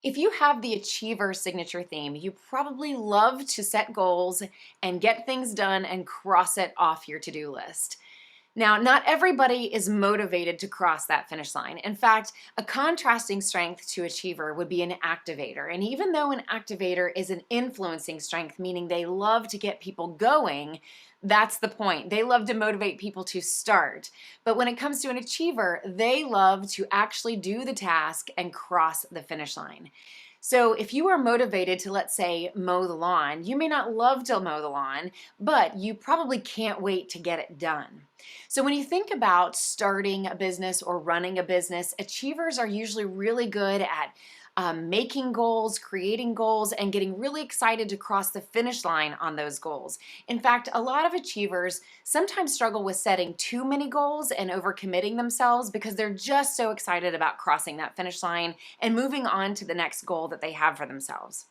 If you have the achiever signature theme, you probably love to set goals and get things done and cross it off your to-do list. Now, not everybody is motivated to cross that finish line. In fact, a contrasting strength to achiever would be an activator. And even though an activator is an influencing strength, meaning they love to get people going, that's the point. They love to motivate people to start. But when it comes to an achiever, they love to actually do the task and cross the finish line. So if you are motivated to, let's say, mow the lawn, you may not love to mow the lawn, but you probably can't wait to get it done. So when you think about starting a business or running a business, achievers are usually really good at making goals, creating goals, and getting really excited to cross the finish line on those goals. In fact, a lot of achievers sometimes struggle with setting too many goals and overcommitting themselves because they're just so excited about crossing that finish line and moving on to the next goal that they have for themselves.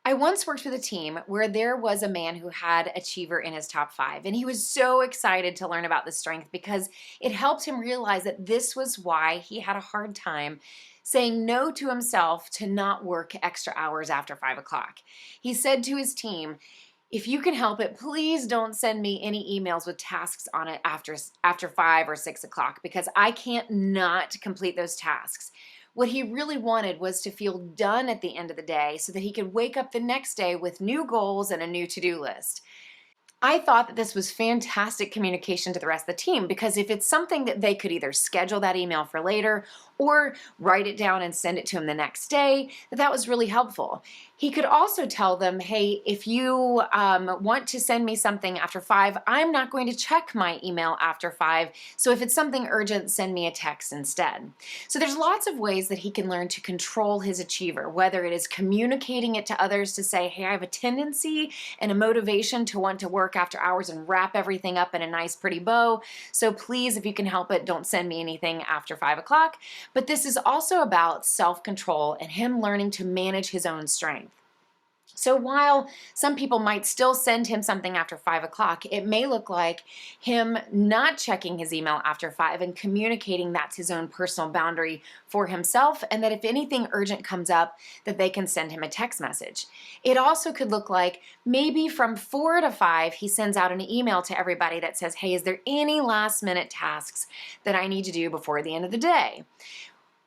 I once worked with a team where there was a man who had achiever in his top 5, and he was so excited to learn about this strength because it helped him realize that this was why he had a hard time saying no to himself to not work extra hours after 5 o'clock. He said to his team, if you can help it, please don't send me any emails with tasks on it after 5 or 6 o'clock because I can't not complete those tasks. What he really wanted was to feel done at the end of the day so that he could wake up the next day with new goals and a new to-do list. I thought that this was fantastic communication to the rest of the team because if it's something that they could either schedule that email for later or write it down and send it to him the next day, that was really helpful. He could also tell them, hey, if you want to send me something after 5, I'm not going to check my email after 5. So if it's something urgent, send me a text instead. So there's lots of ways that he can learn to control his achiever, whether it is communicating it to others to say, hey, I have a tendency and a motivation to want to work after hours and wrap everything up in a nice pretty bow. So please, if you can help it, don't send me anything after 5 o'clock. But this is also about self-control and him learning to manage his own strength. So while some people might still send him something after 5 o'clock, it may look like him not checking his email after 5 and communicating that's his own personal boundary for himself, and that if anything urgent comes up, that they can send him a text message. It also could look like maybe from 4 to 5, he sends out an email to everybody that says, hey, is there any last minute tasks that I need to do before the end of the day?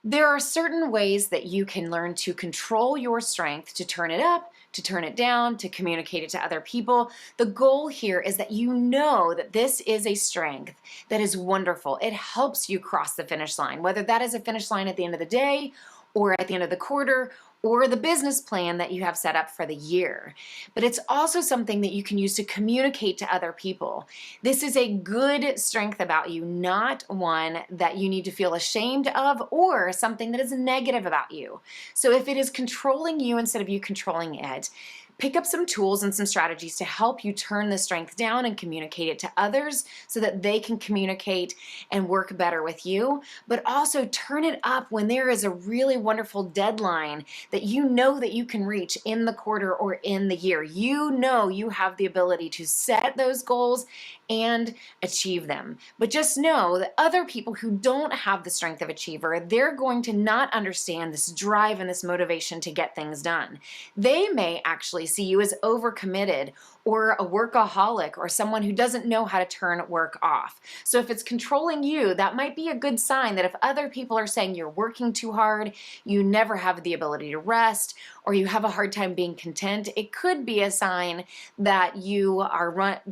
There are certain ways that you can learn to control your strength, to turn it up, to turn it down, to communicate it to other people. The goal here is that you know that this is a strength that is wonderful. It helps you cross the finish line, whether that is a finish line at the end of the day or at the end of the quarter or the business plan that you have set up for the year. But it's also something that you can use to communicate to other people. This is a good strength about you, not one that you need to feel ashamed of or something that is negative about you. So if it is controlling you instead of you controlling it, pick up some tools and some strategies to help you turn the strength down and communicate it to others so that they can communicate and work better with you. But also turn it up when there is a really wonderful deadline that you know that you can reach in the quarter or in the year. You know you have the ability to set those goals and achieve them. But just know that other people who don't have the strength of achiever, they're going to not understand this drive and this motivation to get things done. They may actually see you as overcommitted or a workaholic or someone who doesn't know how to turn work off. So if it's controlling you, that might be a good sign that if other people are saying you're working too hard, you never have the ability to rest, or you have a hard time being content, it could be a sign that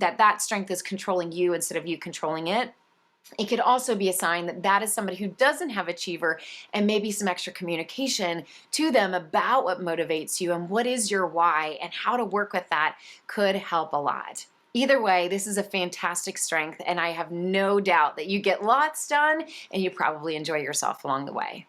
that strength is controlling you instead of you controlling it. It could also be a sign that that is somebody who doesn't have achiever, and maybe some extra communication to them about what motivates you and what is your why and how to work with that could help a lot. Either way, this is a fantastic strength, and I have no doubt that you get lots done and you probably enjoy yourself along the way.